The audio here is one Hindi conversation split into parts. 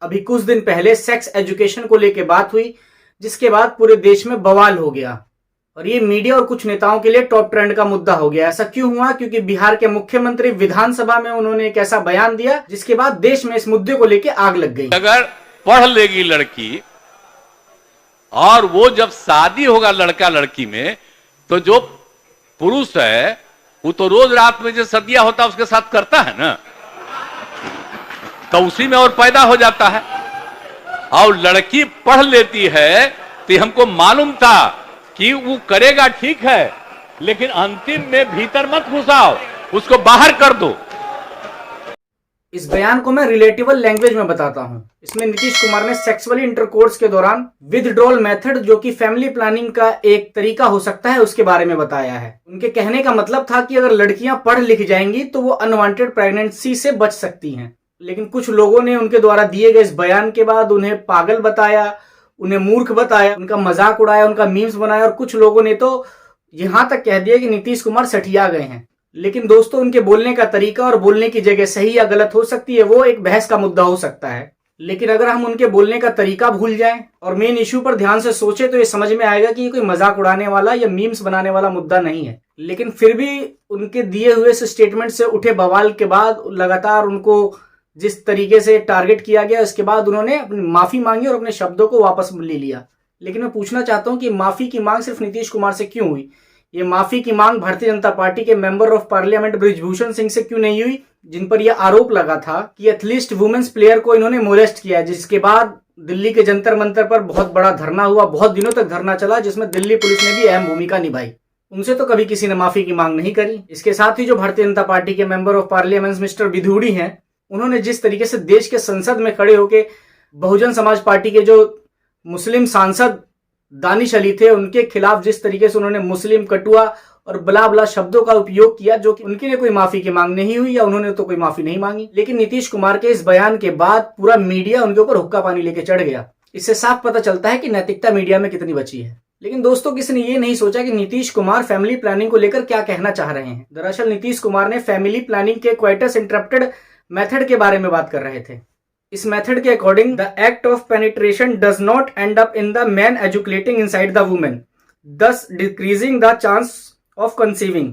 अभी कुछ दिन पहले सेक्स एजुकेशन को लेकर बात हुई, जिसके बाद पूरे देश में बवाल हो गया और ये मीडिया और कुछ नेताओं के लिए टॉप ट्रेंड का मुद्दा हो गया। ऐसा क्यों हुआ? क्योंकि बिहार के मुख्यमंत्री विधानसभा में उन्होंने एक ऐसा बयान दिया जिसके बाद देश में इस मुद्दे को लेकर आग लग गई। अगर पढ़ लेगी लड़की और वो जब शादी होगा लड़का लड़की में, तो जो पुरुष है वो तो रोज रात में जो सदिया होता है उसके साथ करता है ना, तो उसी में और पैदा हो जाता है। और लड़की पढ़ लेती है तो हमको मालूम था कि वो करेगा, ठीक है, लेकिन अंतिम में भीतर मत घुसाओ, उसको बाहर कर दो। इस बयान को मैं रिलेटेबल लैंग्वेज में बताता हूं। इसमें नीतीश कुमार ने सेक्सुअली इंटरकोर्स के दौरान विथड्रॉल मेथड, जो कि फैमिली प्लानिंग का एक तरीका हो सकता है, उसके बारे में बताया है। उनके कहने का मतलब था कि अगर लड़कियां पढ़ लिख जाएंगी तो वो अनवांटेड प्रेगनेंसी से बच सकती हैं। लेकिन कुछ लोगों ने उनके द्वारा दिए गए इस बयान के बाद उन्हें पागल बताया, उन्हें मूर्ख बताया, उनका मजाक उड़ाया, उनका मीम्स बनाया और कुछ लोगों ने तो यहां तक कह दिया कि नीतीश कुमार सठिया गए हैं। लेकिन दोस्तों, उनके बोलने का तरीका और बोलने की जगह सही या गलत हो सकती है, वो एक बहस का मुद्दा हो सकता है। लेकिन अगर हम उनके बोलने का तरीका भूल जाएं और मेन इश्यू पर ध्यान से सोचें तो ये समझ में आएगा कि ये कोई मजाक उड़ाने वाला या मीम्स बनाने वाला मुद्दा नहीं है। लेकिन फिर भी उनके दिए हुए इस स्टेटमेंट से उठे बवाल के बाद लगातार उनको जिस तरीके से टारगेट किया गया, उसके बाद उन्होंने अपनी माफी मांगी और अपने शब्दों को वापस ले लिया। लेकिन मैं पूछना चाहता हूं कि माफी की मांग सिर्फ नीतीश कुमार से क्यों हुई? ये माफी की मांग भारतीय जनता पार्टी के member of parliament Brij Bhushan Singh से क्यों नहीं हुई, जिन पर यह आरोप लगा था कि एथलीट वुमेन्स प्लेयर को इन्होंने मोलेस्ट किया, जिसके बाद दिल्ली के जंतर मंतर पर बहुत बड़ा धरना हुआ, बहुत दिनों तक धरना चला, जिसमें दिल्ली पुलिस ने भी अहम भूमिका निभाई। उनसे तो कभी किसी ने माफी की मांग नहीं करी। इसके साथ ही जो भारतीय जनता पार्टी के मेंबर ऑफ पार्लियामेंट मिस्टर विधूड़ी हैं, उन्होंने जिस तरीके से देश के संसद में खड़े होकर बहुजन समाज पार्टी के जो मुस्लिम सांसद दानिश अली थे, उनके खिलाफ जिस तरीके से उन्होंने मुस्लिम कटुआ और बला बला शब्दों का उपयोग किया, जो कि उनके लिए कोई माफी की मांग नहीं हुई या उन्होंने तो कोई माफी नहीं मांगी। लेकिन नीतीश कुमार के इस बयान के बाद पूरा मीडिया उनके ऊपर हुक्का पानी लेके चढ़ गया। इससे साफ पता चलता है कि नैतिकता मीडिया में कितनी बची है। लेकिन दोस्तों, किसी ने ये नहीं सोचा कि नीतीश कुमार फैमिली प्लानिंग को लेकर क्या कहना चाह रहे हैं। दरअसल नीतीश कुमार ने फैमिली प्लानिंग के क्वाइटस इंटरप्टेड मेथड के बारे में बात कर रहे थे। इस मेथड के according the act of penetration does not end up in the man educating inside the women, thus decreasing the chance of conceiving.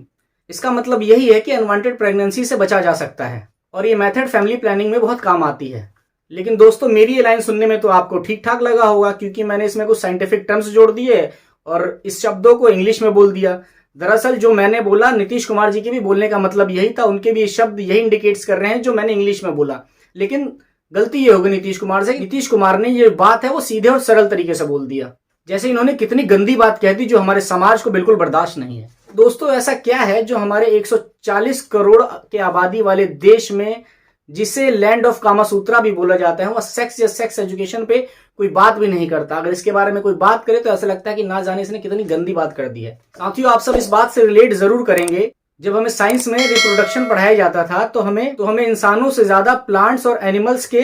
इसका मतलब यही है कि अनवांटेड प्रेगनेंसी से बचा जा सकता है और ये मेथड फैमिली प्लानिंग में बहुत काम आती है। लेकिन दोस्तों, मेरी ये लाइन सुनने में तो आपको ठीक ठाक लगा होगा, क्योंकि मैंने इसमें कुछ साइंटिफिक टर्म्स जोड़ दिए और इस शब्दों को इंग्लिश में बोल दिया। दरअसल जो मैंने बोला, नीतीश कुमार जी के भी बोलने का मतलब यही था, उनके भी ये शब्द यही इंडिकेट्स कर रहे हैं जो मैंने इंग्लिश में बोला। लेकिन गलती ये होगी नीतीश कुमार से, नीतीश कुमार ने ये बात है वो सीधे और सरल तरीके से बोल दिया, जैसे इन्होंने कितनी गंदी बात कह दी जो हमारे समाज को बिल्कुल बर्दाश्त नहीं है। दोस्तों, ऐसा क्या है जो हमारे 140 करोड़ के आबादी वाले देश में, जिसे लैंड ऑफ कामासूत्रा भी बोला जाता है, वह सेक्स या सेक्स एजुकेशन पे कोई बात भी नहीं करता। अगर इसके बारे में कोई बात करे तो ऐसा लगता है कि ना जाने इसने कितनी गंदी बात कर दी है। साथियों, आप सब इस बात से रिलेट जरूर करेंगे। जब हमें साइंस में रिप्रोडक्शन पढ़ाया जाता था तो हमें इंसानों से ज्यादा प्लांट्स और एनिमल्स के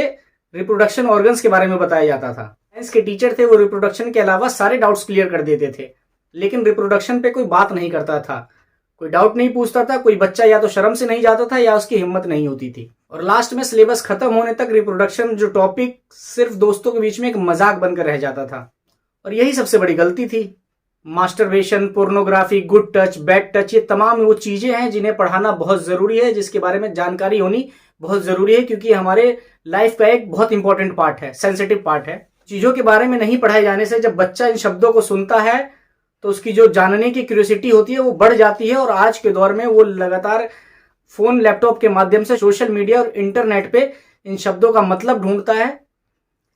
रिप्रोडक्शन ऑर्गन्स के बारे में बताया जाता था। साइंस के टीचर थे, वो रिप्रोडक्शन के अलावा सारे डाउट्स क्लियर कर देते थे, लेकिन रिप्रोडक्शन पे कोई बात नहीं करता था, कोई डाउट नहीं पूछता था। कोई बच्चा या तो शर्म से नहीं जाता था या उसकी हिम्मत नहीं होती थी। और लास्ट में सिलेबस खत्म होने तक रिप्रोडक्शन जो टॉपिक सिर्फ दोस्तों के बीच में एक मजाक बनकर रह जाता था। और यही सबसे बड़ी गलती थी। Masturbation, pornography, good touch, bad touch, ये तमाम वो चीजें हैं जिन्हें पढ़ाना बहुत जरूरी है, जिसके बारे में जानकारी होनी बहुत जरूरी है, क्योंकि हमारे लाइफ का एक बहुत इंपॉर्टेंट पार्ट है, सेंसिटिव पार्ट है। चीजों के बारे में नहीं पढ़ाए जाने से जब बच्चा इन शब्दों को सुनता है तो उसकी जो जानने की क्यूरियोसिटी होती है वो बढ़ जाती है। और आज के दौर में वो लगातार फोन, लैपटॉप के माध्यम से सोशल मीडिया और इंटरनेट पे इन शब्दों का मतलब ढूंढता है।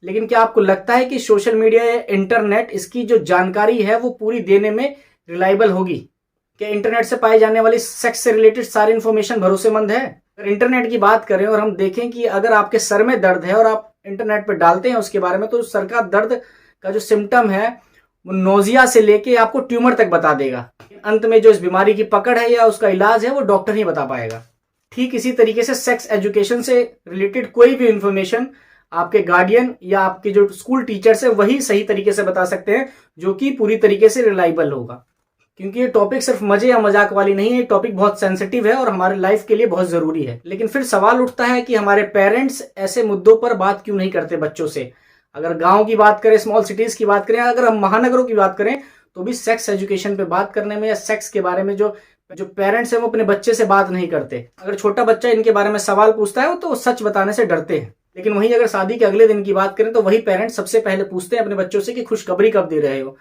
लेकिन क्या आपको लगता है कि सोशल मीडिया या इंटरनेट, इसकी जो जानकारी है वो पूरी देने में रिलायबल होगी? क्या इंटरनेट से पाए जाने वाली सेक्स से रिलेटेड सारी इंफॉर्मेशन भरोसेमंद है? अगर इंटरनेट की बात करें और हम देखें कि अगर आपके सर में दर्द है और आप इंटरनेट पर डालते हैं उसके बारे में, तो सर का दर्द का जो सिम्टम है वो नोजिया से लेके आपको ट्यूमर तक बता देगा। अंत में जो इस बीमारी की पकड़ है या उसका इलाज है वो डॉक्टर ही बता पाएगा। ठीक इसी तरीके से सेक्स एजुकेशन से रिलेटेड कोई भी इंफॉर्मेशन आपके गार्डियन या आपके जो स्कूल टीचर्स है वही सही तरीके से बता सकते हैं, जो कि पूरी तरीके से रिलायबल होगा। क्योंकि ये टॉपिक सिर्फ मजे या मजाक वाली नहीं है, ये टॉपिक बहुत सेंसिटिव है और हमारे लाइफ के लिए बहुत जरूरी है। लेकिन फिर सवाल उठता है कि हमारे पेरेंट्स ऐसे मुद्दों पर बात क्यों नहीं करते बच्चों से। अगर गांव की बात करें, स्मॉल सिटीज की बात करें, अगर हम महानगरों की बात करें, तो भी सेक्स एजुकेशन पे बात करने में या सेक्स के बारे में जो पेरेंट्स हैं वो अपने बच्चे से बात नहीं करते। अगर छोटा बच्चा इनके बारे में सवाल पूछता है तो सच बताने से डरते हैं। लेकिन वहीं अगर शादी के अगले दिन की बात करें तो वही पेरेंट्स सबसे पहले पूछते हैं अपने बच्चों से कि खुशखबरी कब दे रहे हो।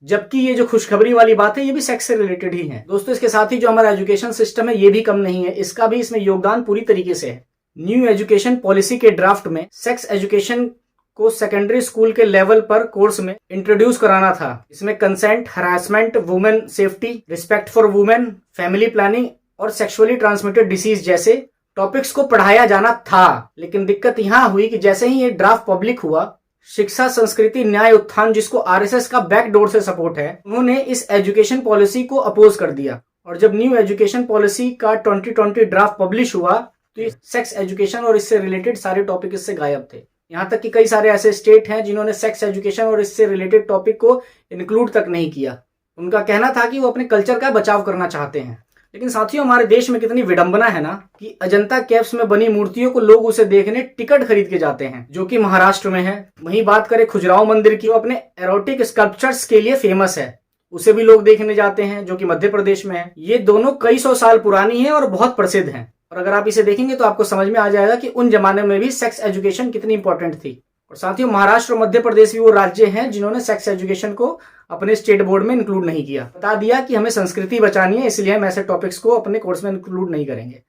जबकि ये जो खुशखबरी वाली बात है ये भी सेक्स से रिलेटेड ही है। दोस्तों, इसके साथ ही जो हमारा एजुकेशन सिस्टम है ये भी कम नहीं है, इसका भी इसमें योगदान पूरी तरीके से है। न्यू एजुकेशन पॉलिसी के ड्राफ्ट में सेक्स एजुकेशन को सेकेंडरी स्कूल के लेवल पर कोर्स में इंट्रोड्यूस कराना था। इसमें consent, harassment, women safety, respect for women, family planning और सेक्सुअली ट्रांसमिटेड डिसीज जैसे टॉपिक्स को पढ़ाया जाना था। लेकिन दिक्कत यहाँ हुई कि जैसे ही ये ड्राफ्ट पब्लिक हुआ, शिक्षा, संस्कृति, न्याय उत्थान, जिसको आरएसएस का बैकडोर से सपोर्ट है, उन्होंने इस एजुकेशन पॉलिसी को अपोज कर दिया। और जब न्यू एजुकेशन पॉलिसी का 2020 ड्राफ्ट पब्लिश हुआ तो सेक्स एजुकेशन और इससे रिलेटेड सारे टॉपिक इससे गायब थे। यहाँ तक कि कई सारे ऐसे स्टेट हैं जिन्होंने सेक्स एजुकेशन और इससे रिलेटेड टॉपिक को इंक्लूड तक नहीं किया। उनका कहना था कि वो अपने कल्चर का बचाव करना चाहते हैं। लेकिन साथियों, हमारे देश में कितनी विडंबना है ना कि अजंता केव्स में बनी मूर्तियों को लोग उसे देखने टिकट खरीद के जाते हैं, जो कि महाराष्ट्र में है। वहीं बात करें खजुराहो मंदिर की, वो अपने एरोटिक स्कल्पचर्स के लिए फेमस है, उसे भी लोग देखने जाते हैं, जो कि मध्य प्रदेश में है। ये दोनों कई सौ साल पुरानी है और बहुत प्रसिद्ध है। और अगर आप इसे देखेंगे तो आपको समझ में आ जाएगा कि उन जमाने में भी सेक्स एजुकेशन कितनी इंपॉर्टेंट थी। और साथियों, महाराष्ट्र और मध्य प्रदेश भी वो राज्य हैं जिन्होंने सेक्स एजुकेशन को अपने स्टेट बोर्ड में इंक्लूड नहीं किया। बता दिया कि हमें संस्कृति बचानी है, इसलिए हम ऐसे टॉपिक्स को अपने कोर्स में इंक्लूड नहीं करेंगे।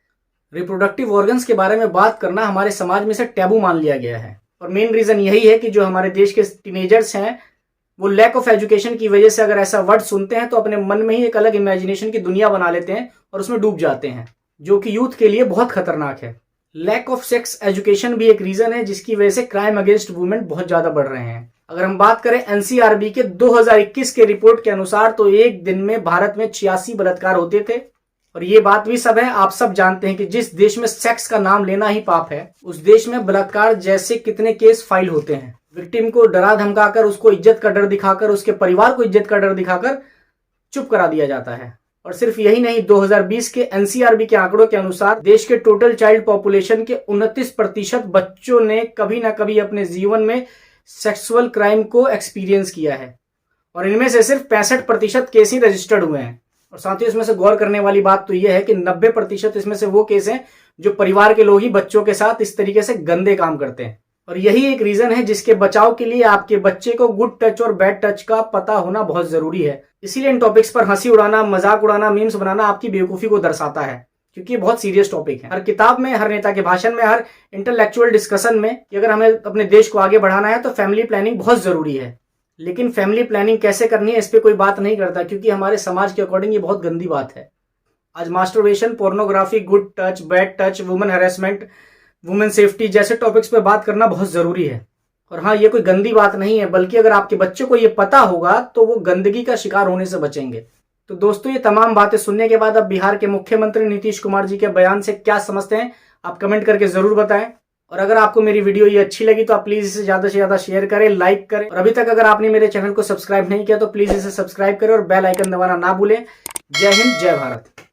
रिप्रोडक्टिव ऑर्गन्स के बारे में बात करना हमारे समाज में से टैबू मान लिया गया है। और मेन रीजन यही है कि जो हमारे देश के टीनेजर्स हैं वो लैक ऑफ एजुकेशन की वजह से अगर ऐसा वर्ड सुनते हैं तो अपने मन में ही एक अलग इमेजिनेशन की दुनिया बना लेते हैं और उसमें डूब जाते हैं, जो कि यूथ के लिए बहुत खतरनाक है। लैक ऑफ सेक्स एजुकेशन भी एक रीजन है जिसकी वजह से क्राइम अगेंस्ट वुमेन बहुत ज्यादा बढ़ रहे हैं। अगर हम बात करें एनसीआरबी के 2021 के रिपोर्ट के अनुसार तो एक दिन में भारत में 86 बलात्कार होते थे। और ये बात भी सब है, आप सब जानते हैं कि जिस देश में सेक्स का नाम लेना ही पाप है, उस देश में बलात्कार जैसे कितने केस फाइल होते हैं। विक्टिम को डरा धमकाकर, उसको इज्जत का डर दिखाकर, उसके परिवार को इज्जत का डर दिखाकर चुप करा दिया जाता है। और सिर्फ यही नहीं, 2020 के एनसीआरबी के आंकड़ों के अनुसार देश के टोटल चाइल्ड पॉपुलेशन के 29% बच्चों ने कभी ना कभी अपने जीवन में सेक्सुअल क्राइम को एक्सपीरियंस किया है। और इनमें से सिर्फ 65% केस ही रजिस्टर्ड हुए हैं। और साथ ही इसमें से गौर करने वाली बात तो यह है कि 90% इसमें से वो केस हैं जो परिवार के लोग ही बच्चों के साथ इस तरीके से गंदे काम करते हैं। और यही एक रीजन है जिसके बचाव के लिए आपके बच्चे को गुड टच और बैड टच का पता होना बहुत जरूरी है। इसीलिए इन टॉपिक्स पर हंसी उड़ाना, मजाक उड़ाना, मीम्स बनाना आपकी बेवकूफी को दर्शाता है, क्योंकि ये बहुत सीरियस टॉपिक है। हर किताब में, हर नेता के भाषण में, हर इंटेलेक्चुअल डिस्कशन में कि अगर हमें अपने देश को आगे बढ़ाना है तो फैमिली प्लानिंग बहुत जरूरी है। लेकिन फैमिली प्लानिंग कैसे करनी है इस पर कोई बात नहीं करता, क्योंकि हमारे समाज के अकॉर्डिंग ये बहुत गंदी बात है। आज masturbation, pornography, good touch, bad touch, women harassment, women safety जैसे टॉपिक्स पे बात करना बहुत जरूरी है। और हाँ, ये कोई गंदी बात नहीं है, बल्कि अगर आपके बच्चे को ये पता होगा तो वो गंदगी का शिकार होने से बचेंगे। तो दोस्तों, ये तमाम बातें सुनने के बाद अब बिहार के मुख्यमंत्री नीतीश कुमार जी के बयान से क्या समझते हैं आप कमेंट करके जरूर बताएं। और अगर आपको मेरी वीडियो ये अच्छी लगी तो आप प्लीज इसे ज्यादा से ज्यादा शेयर करें, लाइक करें। और अभी तक अगर आपने मेरे चैनल को सब्सक्राइब नहीं किया तो प्लीज इसे सब्सक्राइब करें और बेल आइकन दबाना ना भूलें। जय हिंद, जय भारत।